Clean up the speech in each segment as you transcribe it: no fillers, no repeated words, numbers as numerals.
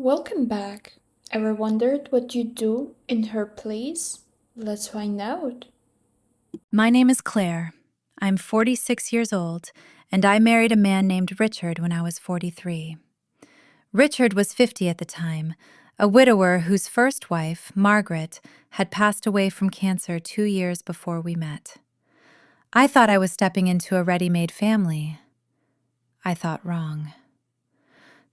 Welcome back. Ever wondered what you'd do in her place? Let's find out. My name is Claire. I'm 46 years old, and I married a man named Richard when I was 43. Richard was 50 at the time, a widower whose first wife, Margaret, had passed away from cancer 2 years before we met. I thought I was stepping into a ready-made family. I thought wrong.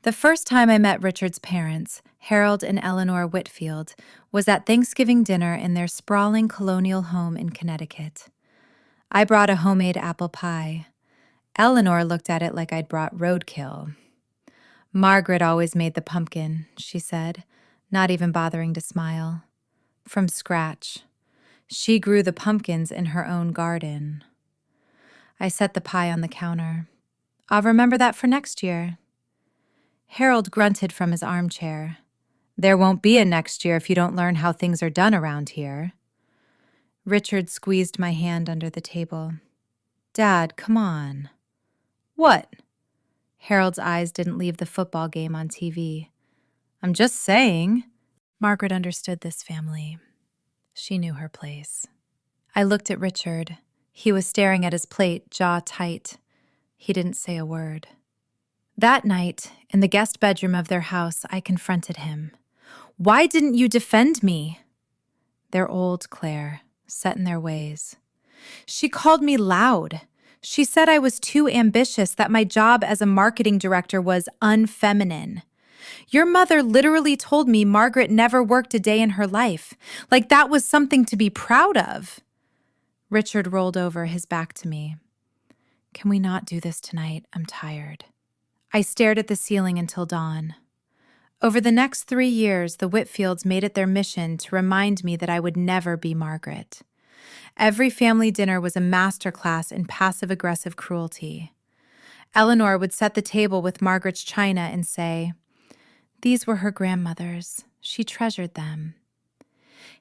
The first time I met Richard's parents, Harold and Eleanor Whitfield, was at Thanksgiving dinner in their sprawling colonial home in Connecticut. I brought a homemade apple pie. Eleanor looked at it like I'd brought roadkill. Margaret always made the pumpkin, she said, not even bothering to smile. From scratch. She grew the pumpkins in her own garden. I set the pie on the counter. I'll remember that for next year. Harold grunted from his armchair. There won't be a next year if you don't learn how things are done around here. Richard squeezed my hand under the table. Dad, come on. What? Harold's eyes didn't leave the football game on TV. I'm just saying. Margaret understood this family. She knew her place. I looked at Richard. He was staring at his plate, jaw tight. He didn't say a word. That night, in the guest bedroom of their house, I confronted him. Why didn't you defend me? They're old, Claire, set in their ways. She called me loud. She said I was too ambitious, that my job as a marketing director was unfeminine. Your mother literally told me Margaret never worked a day in her life, like that was something to be proud of. Richard rolled over, his back to me. Can we not do this tonight? I'm tired. I stared at the ceiling until dawn. Over the next 3 years, the Whitfields made it their mission to remind me that I would never be Margaret. Every family dinner was a masterclass in passive-aggressive cruelty. Eleanor would set the table with Margaret's china and say, "These were her grandmother's. She treasured them."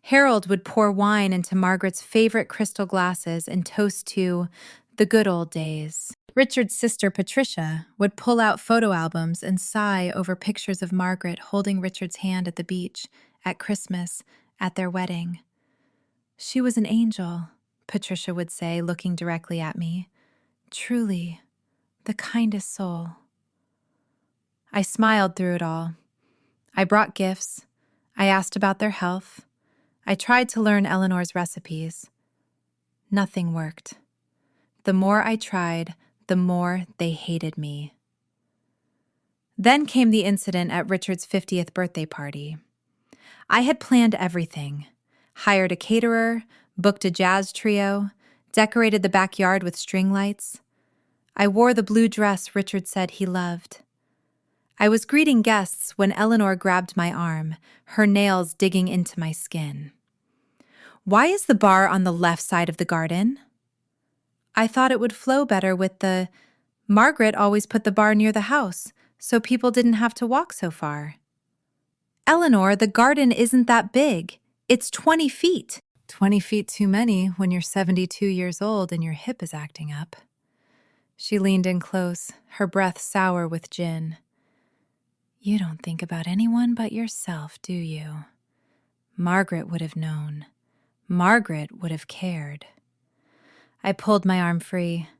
Harold would pour wine into Margaret's favorite crystal glasses and toast to the good old days. Richard's sister, Patricia, would pull out photo albums and sigh over pictures of Margaret holding Richard's hand at the beach, at Christmas, at their wedding. She was an angel, Patricia would say, looking directly at me. Truly, the kindest soul. I smiled through it all. I brought gifts. I asked about their health. I tried to learn Eleanor's recipes. Nothing worked. The more I tried, the more they hated me. Then came the incident at Richard's 50th birthday party. I had planned everything. Hired a caterer, booked a jazz trio, decorated the backyard with string lights. I wore the blue dress Richard said he loved. I was greeting guests when Eleanor grabbed my arm, her nails digging into my skin. Why is the bar on the left side of the garden? I thought it would flow better with the... Margaret always put the bar near the house, so people didn't have to walk so far. Eleanor, the garden isn't that big. It's 20 feet. 20 feet too many when you're 72 years old and your hip is acting up. She leaned in close, her breath sour with gin. You don't think about anyone but yourself, do you? Margaret would have known. Margaret would have cared. I pulled my arm free.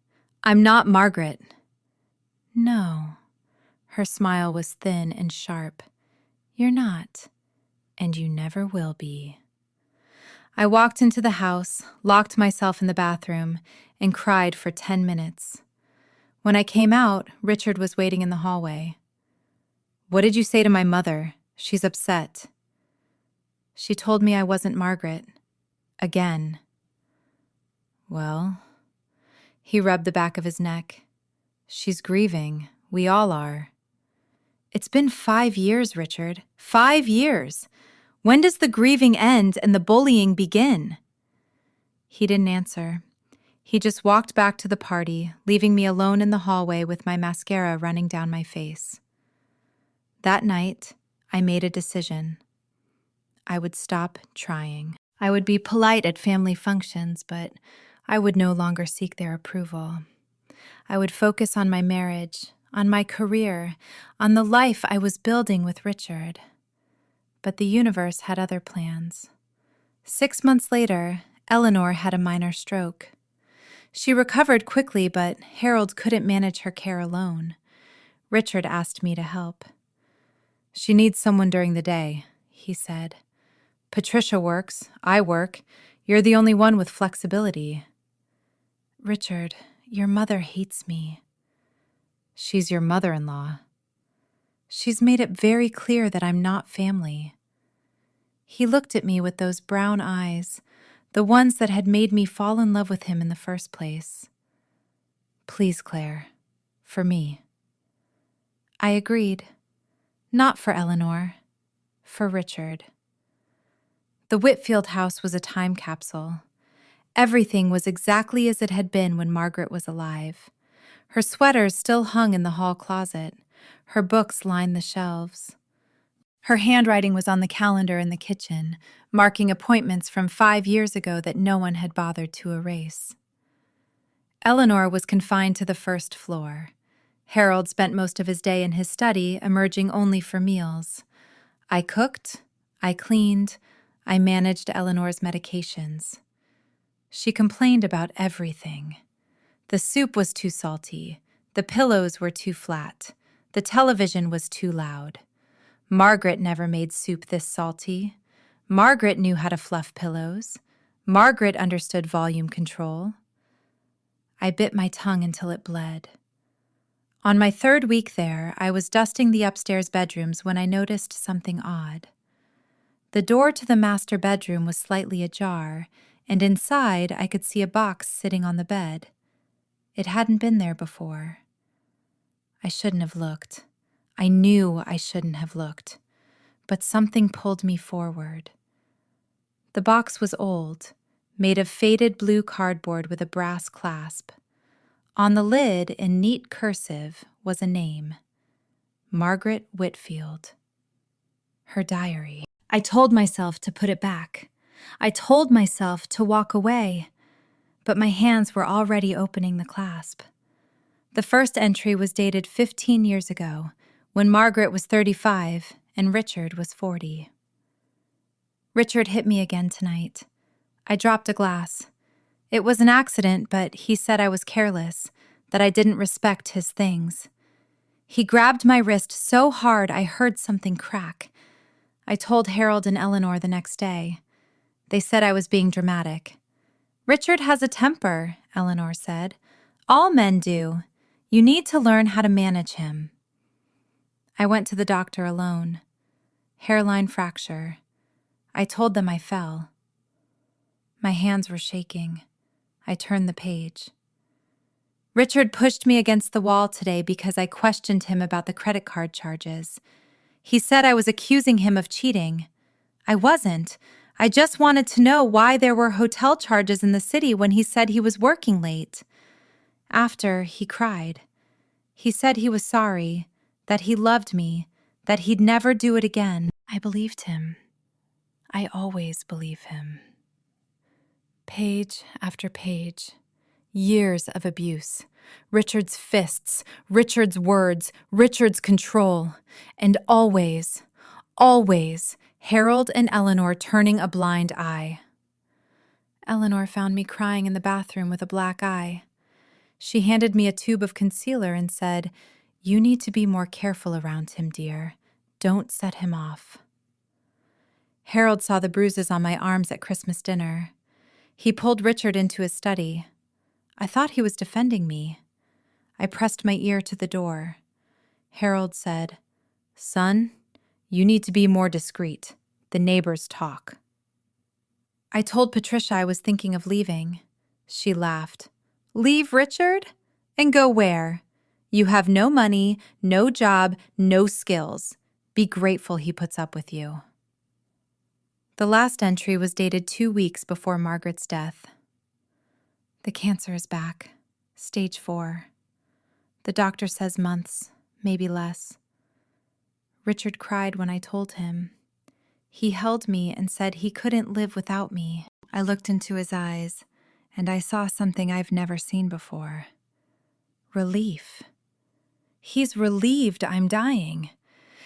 I'm not Margaret. No. Her smile was thin and sharp. You're not, and you never will be. I walked into the house, locked myself in the bathroom, and cried for 10 minutes. When I came out, Richard was waiting in the hallway. What did you say to my mother? She's upset. She told me I wasn't Margaret. Again. Well, he rubbed the back of his neck. She's grieving. We all are. It's been 5 years, Richard. 5 years. When does the grieving end and the bullying begin? He didn't answer. He just walked back to the party, leaving me alone in the hallway with my mascara running down my face. That night, I made a decision. I would stop trying. I would be polite at family functions, but I would no longer seek their approval. I would focus on my marriage, on my career, on the life I was building with Richard. But the universe had other plans. 6 months later, Eleanor had a minor stroke. She recovered quickly, but Harold couldn't manage her care alone. Richard asked me to help. "She needs someone during the day," he said. "Patricia works, I work. You're the only one with flexibility." "Richard, your mother hates me." "She's your mother-in-law." "She's made it very clear that I'm not family." He looked at me with those brown eyes, the ones that had made me fall in love with him in the first place. "Please, Claire, for me." I agreed. Not for Eleanor, for Richard. The Whitfield house was a time capsule. Everything was exactly as it had been when Margaret was alive. Her sweaters still hung in the hall closet. Her books lined the shelves. Her handwriting was on the calendar in the kitchen, marking appointments from 5 years ago that no one had bothered to erase. Eleanor was confined to the first floor. Harold spent most of his day in his study, emerging only for meals. I cooked, I cleaned, I managed Eleanor's medications. She complained about everything. The soup was too salty, the pillows were too flat, the television was too loud. Margaret never made soup this salty. Margaret knew how to fluff pillows. Margaret understood volume control. I bit my tongue until it bled. On my 3rd week there, I was dusting the upstairs bedrooms when I noticed something odd. The door to the master bedroom was slightly ajar, and inside I could see a box sitting on the bed. It hadn't been there before. I shouldn't have looked. I knew I shouldn't have looked, but something pulled me forward. The box was old, made of faded blue cardboard with a brass clasp. On the lid, in neat cursive, was a name: Margaret Whitfield. Her diary. I told myself to put it back. I told myself to walk away, but my hands were already opening the clasp. The first entry was dated 15 years ago, when Margaret was 35 and Richard was 40. Richard hit me again tonight. I dropped a glass. It was an accident, but he said I was careless, that I didn't respect his things. He grabbed my wrist so hard I heard something crack. I told Harold and Eleanor the next day. They said I was being dramatic. "Richard has a temper," Eleanor said. "All men do. You need to learn how to manage him." I went to the doctor alone. Hairline fracture. I told them I fell. My hands were shaking. I turned the page. Richard pushed me against the wall today because I questioned him about the credit card charges. He said I was accusing him of cheating. I wasn't. I just wanted to know why there were hotel charges in the city when he said he was working late. After, he cried. He said he was sorry, that he loved me, that he'd never do it again. I believed him. I always believe him. Page after page. Years of abuse. Richard's fists, Richard's words, Richard's control. And always, always, Harold and Eleanor turning a blind eye. Eleanor found me crying in the bathroom with a black eye. She handed me a tube of concealer and said, "You need to be more careful around him, dear. Don't set him off." Harold saw the bruises on my arms at Christmas dinner. He pulled Richard into his study. I thought he was defending me. I pressed my ear to the door. Harold said, "Son, you need to be more discreet. The neighbors talk." I told Patricia I was thinking of leaving. She laughed. "Leave Richard? And go where? You have no money, no job, no skills. Be grateful he puts up with you." The last entry was dated 2 weeks before Margaret's death. "The cancer is back. Stage 4. The doctor says months, maybe less." Richard cried when I told him. He held me and said he couldn't live without me. I looked into his eyes, and I saw something I've never seen before. Relief. He's relieved I'm dying.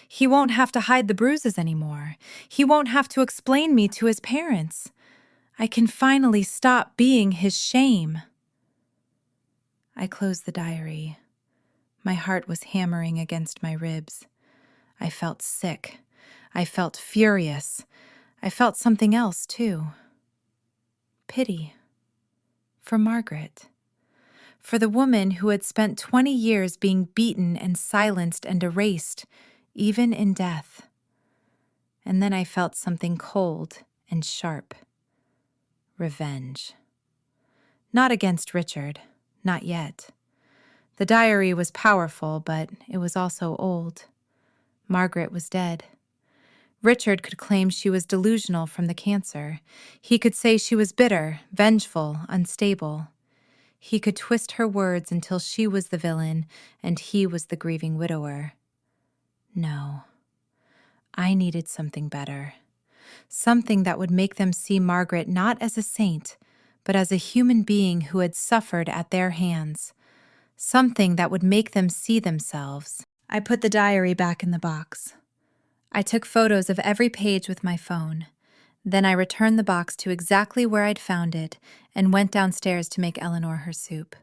He won't have to hide the bruises anymore. He won't have to explain me to his parents. I can finally stop being his shame. I closed the diary. My heart was hammering against my ribs. I felt sick. I felt furious. I felt something else, too. Pity. For Margaret. For the woman who had spent 20 years being beaten and silenced and erased, even in death. And then I felt something cold and sharp. Revenge. Not against Richard, not yet. The diary was powerful, but it was also old. Margaret was dead. Richard could claim she was delusional from the cancer. He could say she was bitter, vengeful, unstable. He could twist her words until she was the villain and he was the grieving widower. No. I needed something better. Something that would make them see Margaret not as a saint, but as a human being who had suffered at their hands. Something that would make them see themselves. I put the diary back in the box. I took photos of every page with my phone. Then I returned the box to exactly where I'd found it and went downstairs to make Eleanor her soup.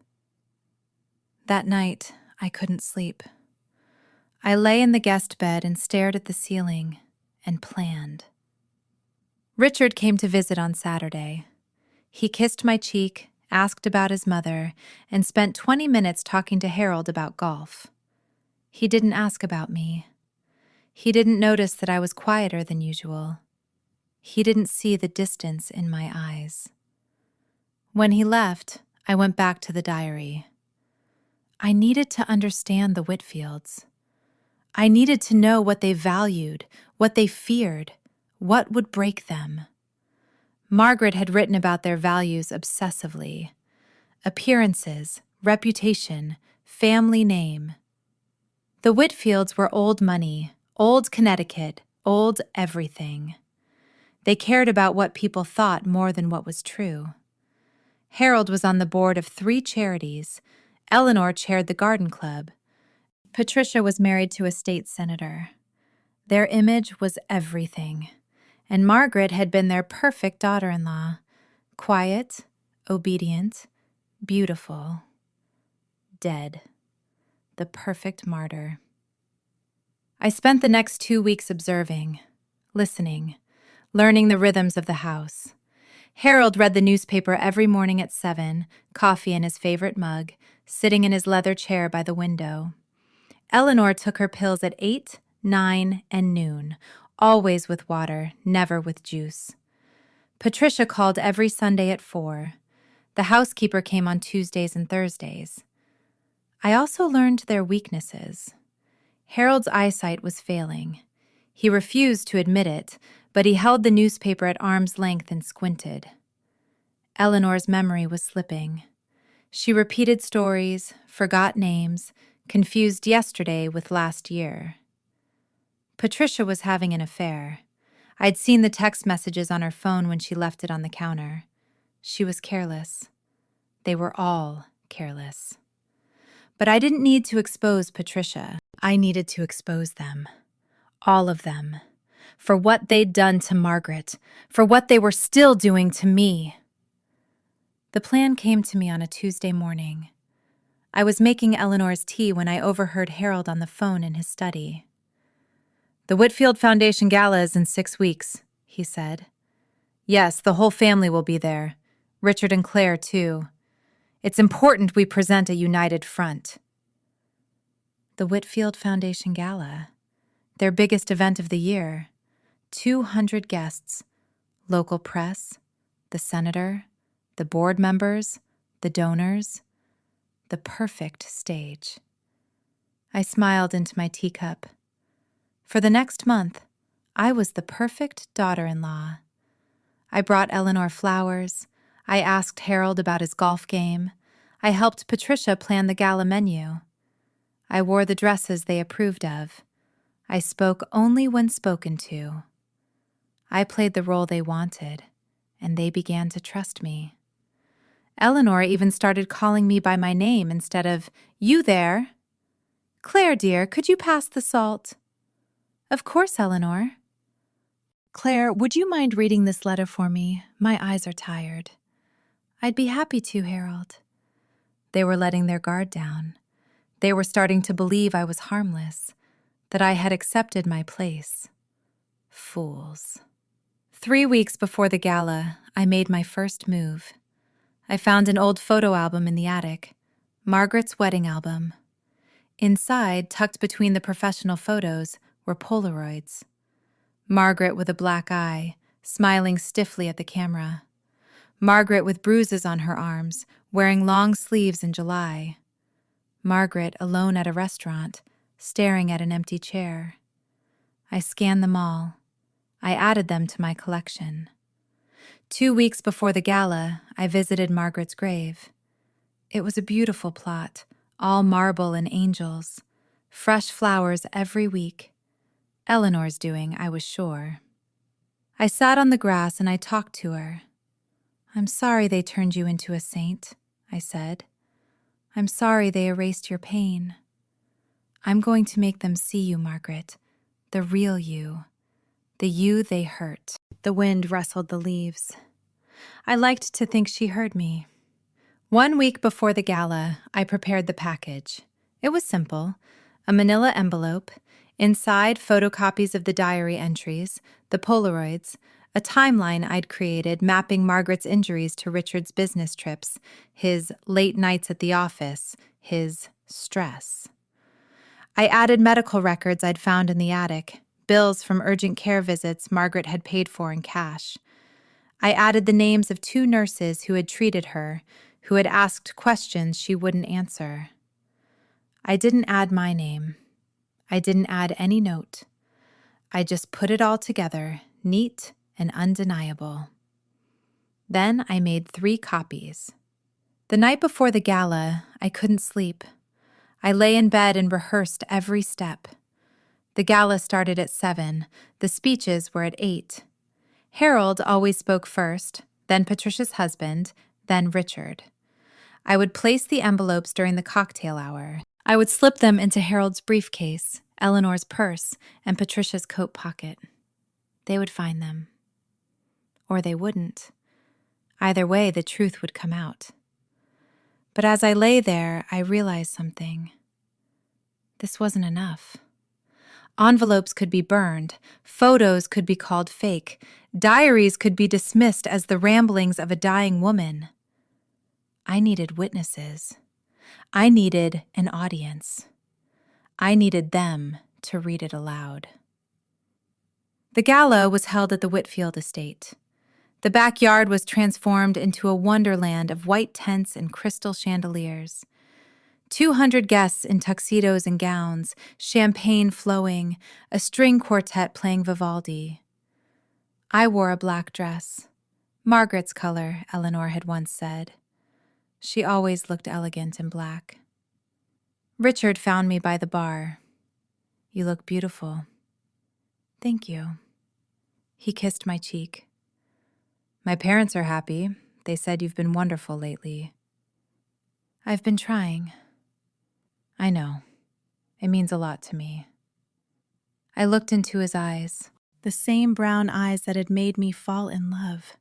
That night, I couldn't sleep. I lay in the guest bed and stared at the ceiling and planned. Richard came to visit on Saturday. He kissed my cheek, asked about his mother, and spent 20 minutes talking to Harold about golf. He didn't ask about me. He didn't notice that I was quieter than usual. He didn't see the distance in my eyes. When he left, I went back to the diary. I needed to understand the Whitfields. I needed to know what they valued, what they feared, what would break them. Margaret had written about their values obsessively. Appearances, reputation, family name. The Whitfields were old money, old Connecticut, old everything. They cared about what people thought more than what was true. Harold was on the board of 3 charities. Eleanor chaired the garden club. Patricia was married to a state senator. Their image was everything. And Margaret had been their perfect daughter-in-law. Quiet, obedient, beautiful. Dead. The perfect martyr. I spent the next 2 weeks observing, listening, learning the rhythms of the house. Harold read the newspaper every morning at 7, coffee in his favorite mug, sitting in his leather chair by the window. Eleanor took her pills at 8, 9, and noon, always with water, never with juice. Patricia called every Sunday at 4. The housekeeper came on Tuesdays and Thursdays. I also learned their weaknesses. Harold's eyesight was failing. He refused to admit it, but he held the newspaper at arm's length and squinted. Eleanor's memory was slipping. She repeated stories, forgot names, confused yesterday with last year. Patricia was having an affair. I'd seen the text messages on her phone when she left it on the counter. She was careless. They were all careless. But I didn't need to expose Patricia. I needed to expose them. All of them. For what they'd done to Margaret. For what they were still doing to me. The plan came to me on a Tuesday morning. I was making Eleanor's tea when I overheard Harold on the phone in his study. "The Whitfield Foundation Gala is in 6 weeks," he said. "Yes, the whole family will be there. Richard and Claire, too. It's important we present a united front." The Whitfield Foundation Gala. Their biggest event of the year. 200 guests. Local press, the senator, the board members, the donors. The perfect stage. I smiled into my teacup. For the next month, I was the perfect daughter-in-law. I brought Eleanor flowers. I asked Harold about his golf game. I helped Patricia plan the gala menu. I wore the dresses they approved of. I spoke only when spoken to. I played the role they wanted, and they began to trust me. Eleanor even started calling me by my name instead of, "You there." Claire, dear, could you pass the salt? Of course, Eleanor. Claire, would you mind reading this letter for me? My eyes are tired. I'd be happy to, Harold. They were letting their guard down. They were starting to believe I was harmless, that I had accepted my place. Fools. 3 weeks before the gala, I made my first move. I found an old photo album in the attic, Margaret's wedding album. Inside, tucked between the professional photos, were Polaroids. Margaret with a black eye, smiling stiffly at the camera. Margaret with bruises on her arms, wearing long sleeves in July. Margaret alone at a restaurant, staring at an empty chair. I scanned them all. I added them to my collection. 2 weeks before the gala, I visited Margaret's grave. It was a beautiful plot, all marble and angels. Fresh flowers every week. Eleanor's doing, I was sure. I sat on the grass and I talked to her. I'm sorry they turned you into a saint, I said. I'm sorry they erased your pain. I'm going to make them see you, Margaret, the real you, the you they hurt. The wind rustled the leaves. I liked to think she heard me. 1 week before the gala, I prepared the package. It was simple, a manila envelope, inside photocopies of the diary entries, the Polaroids, a timeline I'd created mapping Margaret's injuries to Richard's business trips, his late nights at the office, his stress. I added medical records I'd found in the attic, bills from urgent care visits Margaret had paid for in cash. I added the names of 2 nurses who had treated her, who had asked questions she wouldn't answer. I didn't add my name. I didn't add any note. I just put it all together, neat and undeniable. Then I made 3 copies. The night before the gala, I couldn't sleep. I lay in bed and rehearsed every step. The gala started at 7. The speeches were at 8. Harold always spoke first, then Patricia's husband, then Richard. I would place the envelopes during the cocktail hour. I would slip them into Harold's briefcase, Eleanor's purse, and Patricia's coat pocket. They would find them. Or they wouldn't. Either way, the truth would come out. But as I lay there, I realized something. This wasn't enough. Envelopes could be burned, photos could be called fake, diaries could be dismissed as the ramblings of a dying woman. I needed witnesses. I needed an audience. I needed them to read it aloud. The gala was held at the Whitfield estate. The backyard was transformed into a wonderland of white tents and crystal chandeliers. 200 guests in tuxedos and gowns, champagne flowing, a string quartet playing Vivaldi. I wore a black dress. Margaret's color, Eleanor had once said. She always looked elegant in black. Richard found me by the bar. You look beautiful. Thank you. He kissed my cheek. My parents are happy. They said you've been wonderful lately. I've been trying. I know. It means a lot to me. I looked into his eyes, the same brown eyes that had made me fall in love.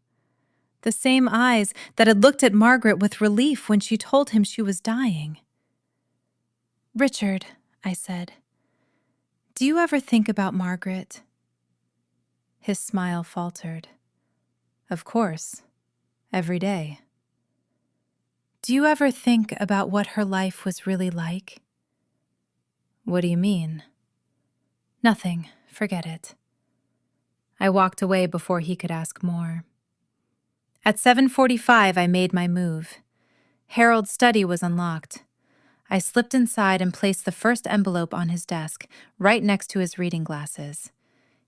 The same eyes that had looked at Margaret with relief when she told him she was dying. Richard, I said, do you ever think about Margaret? His smile faltered. Of course, every day. Do you ever think about what her life was really like? What do you mean? Nothing, forget it. I walked away before he could ask more. At 7:45, I made my move. Harold's study was unlocked. I slipped inside and placed the first envelope on his desk, right next to his reading glasses.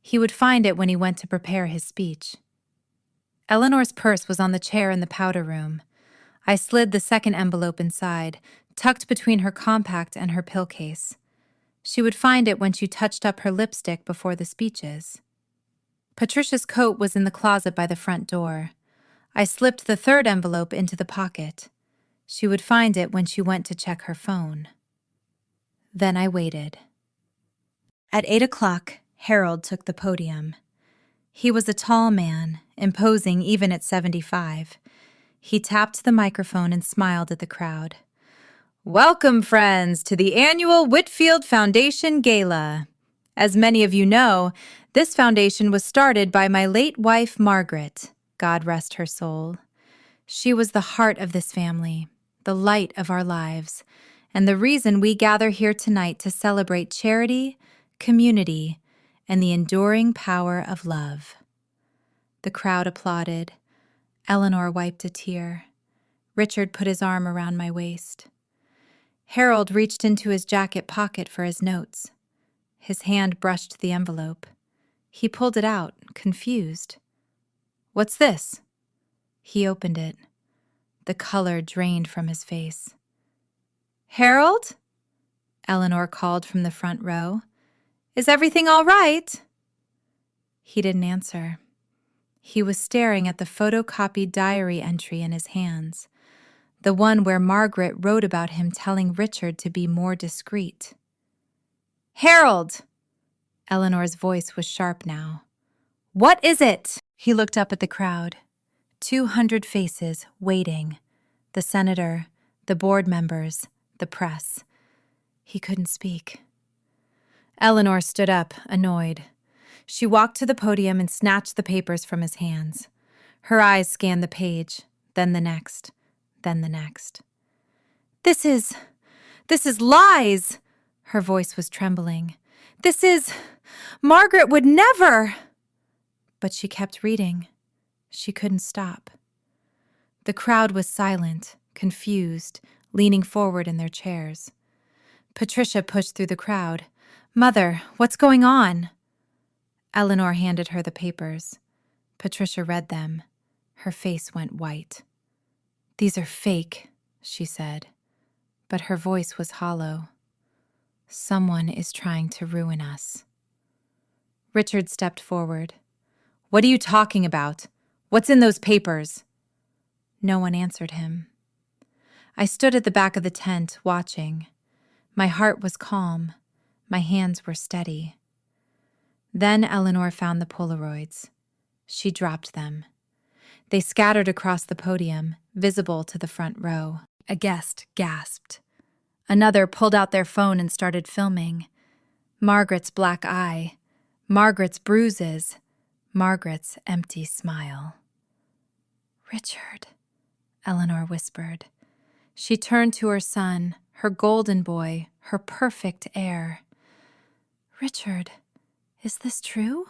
He would find it when he went to prepare his speech. Eleanor's purse was on the chair in the powder room. I slid the second envelope inside, tucked between her compact and her pill case. She would find it when she touched up her lipstick before the speeches. Patricia's coat was in the closet by the front door. I slipped the third envelope into the pocket. She would find it when she went to check her phone. Then I waited. At 8 o'clock, Harold took the podium. He was a tall man, imposing even at 75. He tapped the microphone and smiled at the crowd. Welcome, friends, to the annual Whitfield Foundation Gala. As many of you know, this foundation was started by my late wife, Margaret. God rest her soul. She was the heart of this family, the light of our lives, and the reason we gather here tonight to celebrate charity, community, and the enduring power of love. The crowd applauded. Eleanor wiped a tear. Richard put his arm around my waist. Harold reached into his jacket pocket for his notes. His hand brushed the envelope. He pulled it out, confused. What's this? He opened it. The color drained from his face. Harold? Eleanor called from the front row. Is everything all right? He didn't answer. He was staring at the photocopied diary entry in his hands, the one where Margaret wrote about him telling Richard to be more discreet. Harold! Eleanor's voice was sharp now. What is it? He looked up at the crowd. 200 faces waiting. The senator, the board members, the press. He couldn't speak. Eleanor stood up, annoyed. She walked to the podium and snatched the papers from his hands. Her eyes scanned the page, then the next, then the next. This is lies! Her voice was trembling. Margaret would never! But she kept reading. She couldn't stop. The crowd was silent, confused, leaning forward in their chairs. Patricia pushed through the crowd. Mother, what's going on? Eleanor handed her the papers. Patricia read them. Her face went white. These are fake, she said, but her voice was hollow. Someone is trying to ruin us. Richard stepped forward. What are you talking about? What's in those papers? No one answered him. I stood at the back of the tent, watching. My heart was calm. My hands were steady. Then Eleanor found the Polaroids. She dropped them. They scattered across the podium, visible to the front row. A guest gasped. Another pulled out their phone and started filming. Margaret's black eye, Margaret's bruises, Margaret's empty smile. Richard, Eleanor whispered. She turned to her son, her golden boy, her perfect heir. Richard, is this true?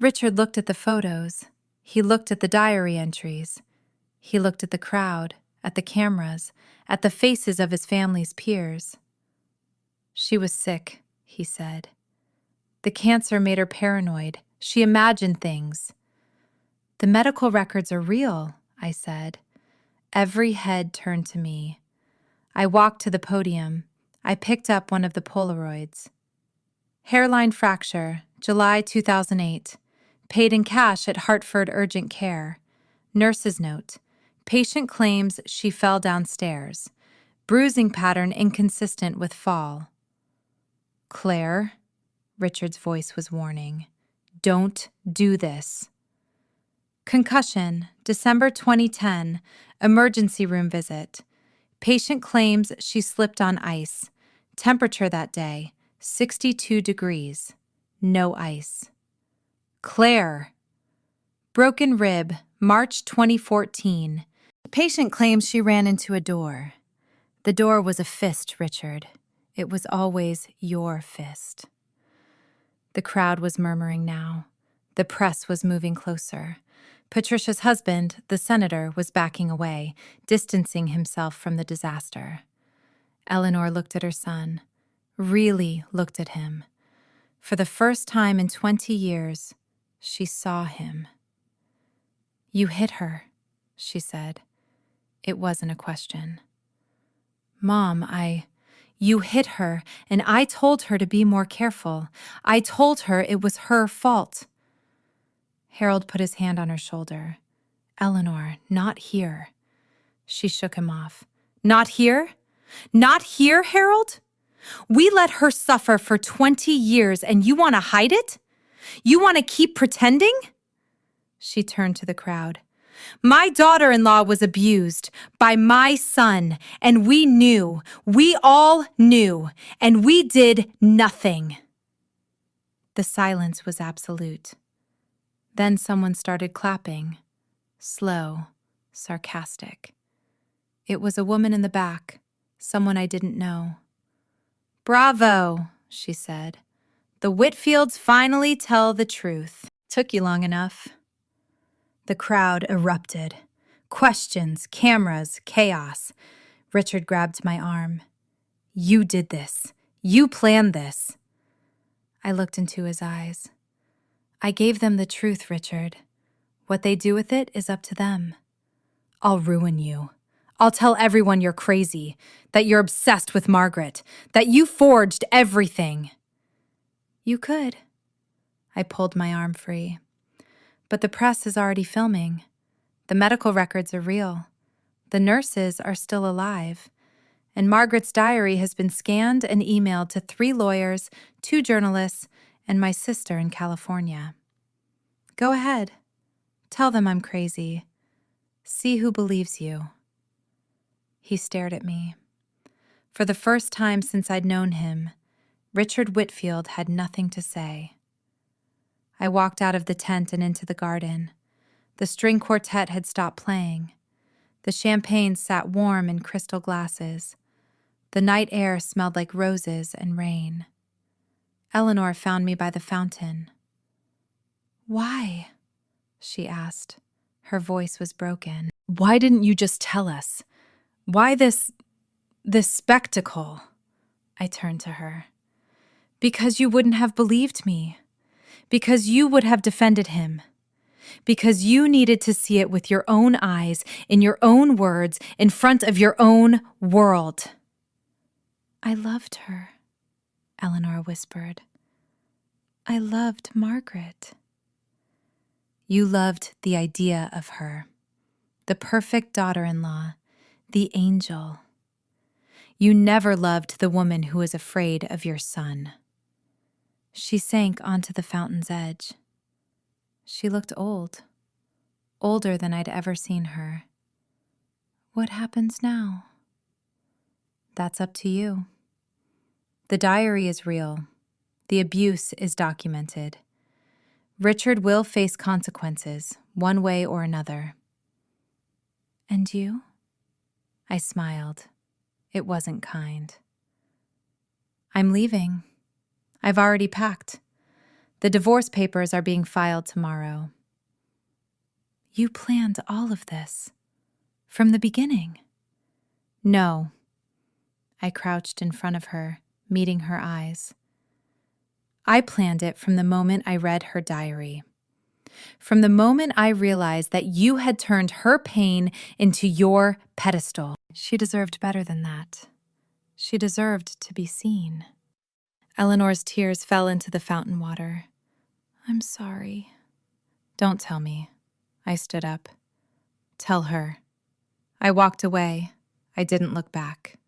Richard looked at the photos. He looked at the diary entries. He looked at the crowd, at the cameras, at the faces of his family's peers. She was sick, he said. The cancer made her paranoid. She imagined things. The medical records are real, I said. Every head turned to me. I walked to the podium. I picked up one of the Polaroids. Hairline fracture, July 2008. Paid in cash at Hartford Urgent Care. Nurse's note. Patient claims she fell downstairs. Bruising pattern inconsistent with fall. Claire, Richard's voice was warning. Don't do this. Concussion, December 2010. Emergency room visit. Patient claims she slipped on ice. Temperature that day, 62 degrees. No ice. Claire. Broken rib, March 2014. Patient claims she ran into a door. The door was a fist, Richard. It was always your fist. The crowd was murmuring now. The press was moving closer. Patricia's husband, the senator, was backing away, distancing himself from the disaster. Eleanor looked at her son, really looked at him. For the first time in 20 years, she saw him. You hit her, she said. It wasn't a question. Mom, You hit her, and I told her to be more careful. I told her it was her fault. Harold put his hand on her shoulder. Eleanor, not here. She shook him off. Not here? Not here, Harold? We let her suffer for 20 years and you want to hide it? You want to keep pretending? She turned to the crowd. My daughter-in-law was abused by my son, and we knew, we all knew, and we did nothing. The silence was absolute. Then someone started clapping, slow, sarcastic. It was a woman in the back, someone I didn't know. Bravo, she said. The Whitfields finally tell the truth. Took you long enough. The crowd erupted. Questions, cameras, chaos. Richard grabbed my arm. You did this. You planned this. I looked into his eyes. I gave them the truth, Richard. What they do with it is up to them. I'll ruin you. I'll tell everyone you're crazy, that you're obsessed with Margaret, that you forged everything. You could. I pulled my arm free. But the press is already filming. The medical records are real. The nurses are still alive. And Margaret's diary has been scanned and emailed to 3 lawyers, 2 journalists, and my sister in California. Go ahead. Tell them I'm crazy. See who believes you. He stared at me. For the first time since I'd known him, Richard Whitfield had nothing to say. I walked out of the tent and into the garden. The string quartet had stopped playing. The champagne sat warm in crystal glasses. The night air smelled like roses and rain. Eleanor found me by the fountain. Why? She asked. Her voice was broken. Why didn't you just tell us? Why this spectacle? I turned to her. Because you wouldn't have believed me. Because you would have defended him. Because you needed to see it with your own eyes, in your own words, in front of your own world. I loved her, Eleanor whispered. I loved Margaret. You loved the idea of her, the perfect daughter-in-law, the angel. You never loved the woman who was afraid of your son. She sank onto the fountain's edge. She looked old, older than I'd ever seen her. What happens now? That's up to you. The diary is real. The abuse is documented. Richard will face consequences, one way or another. And you? I smiled. It wasn't kind. I'm leaving. I've already packed. The divorce papers are being filed tomorrow. You planned all of this. From the beginning. No. I crouched in front of her, meeting her eyes. I planned it from the moment I read her diary. From the moment I realized that you had turned her pain into your pedestal. She deserved better than that. She deserved to be seen. Eleanor's tears fell into the fountain water. I'm sorry. Don't tell me. I stood up. Tell her. I walked away. I didn't look back.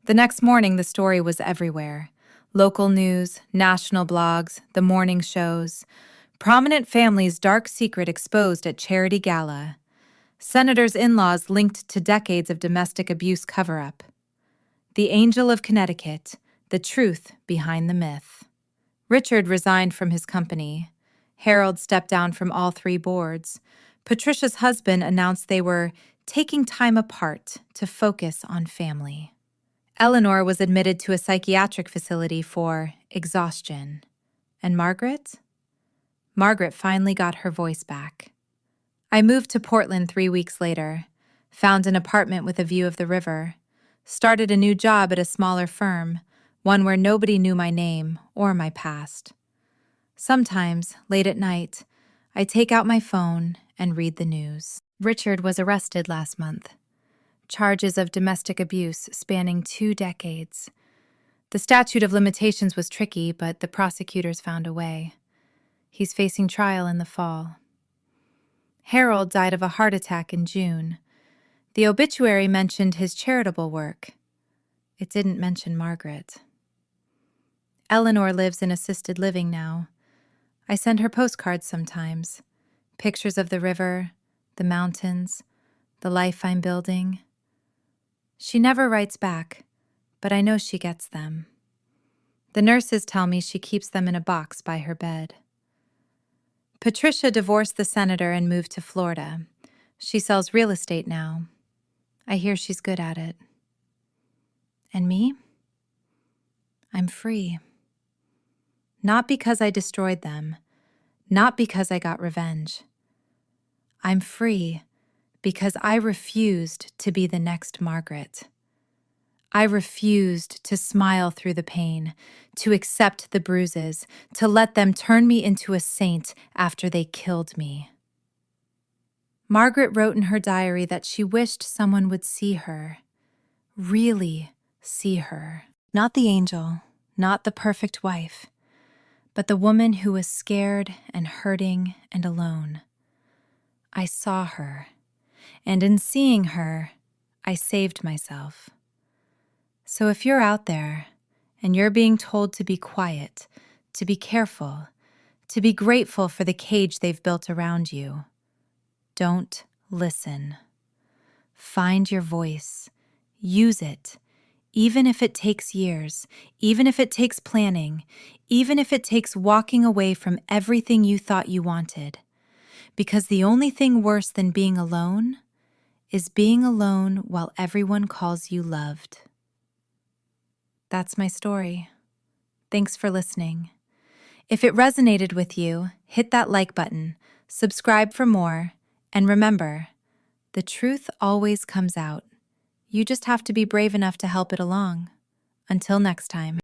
The next morning, the story was everywhere. Local news, national blogs, the morning shows. Prominent family's dark secret exposed at charity gala. Senators' in-laws linked to decades of domestic abuse cover-up. The Angel of Connecticut, the truth behind the myth. Richard resigned from his company. Harold stepped down from all 3 boards. Patricia's husband announced they were taking time apart to focus on family. Eleanor was admitted to a psychiatric facility for exhaustion. And Margaret? Margaret finally got her voice back. I moved to Portland 3 weeks later, found an apartment with a view of the river, started a new job at a smaller firm, one where nobody knew my name or my past. Sometimes, late at night, I take out my phone and read the news. Richard was arrested last month. Charges of domestic abuse spanning 2 decades. The statute of limitations was tricky, but the prosecutors found a way. He's facing trial in the fall. Harold died of a heart attack in June. The obituary mentioned his charitable work. It didn't mention Margaret. Eleanor lives in assisted living now. I send her postcards sometimes. Pictures of the river, the mountains, the life I'm building. She never writes back, but I know she gets them. The nurses tell me she keeps them in a box by her bed. Patricia divorced the senator and moved to Florida. She sells real estate now. I hear she's good at it. And me? I'm free. Not because I destroyed them, not because I got revenge. I'm free because I refused to be the next Margaret. I refused to smile through the pain, to accept the bruises, to let them turn me into a saint after they killed me. Margaret wrote in her diary that she wished someone would see her, really see her. Not the angel, not the perfect wife, but the woman who was scared and hurting and alone. I saw her, and in seeing her, I saved myself. So if you're out there and you're being told to be quiet, to be careful, to be grateful for the cage they've built around you, don't listen. Find your voice. Use it. Even if it takes years, even if it takes planning, even if it takes walking away from everything you thought you wanted. Because the only thing worse than being alone is being alone while everyone calls you loved. That's my story. Thanks for listening. If it resonated with you, hit that like button, subscribe for more, and remember, the truth always comes out. You just have to be brave enough to help it along. Until next time.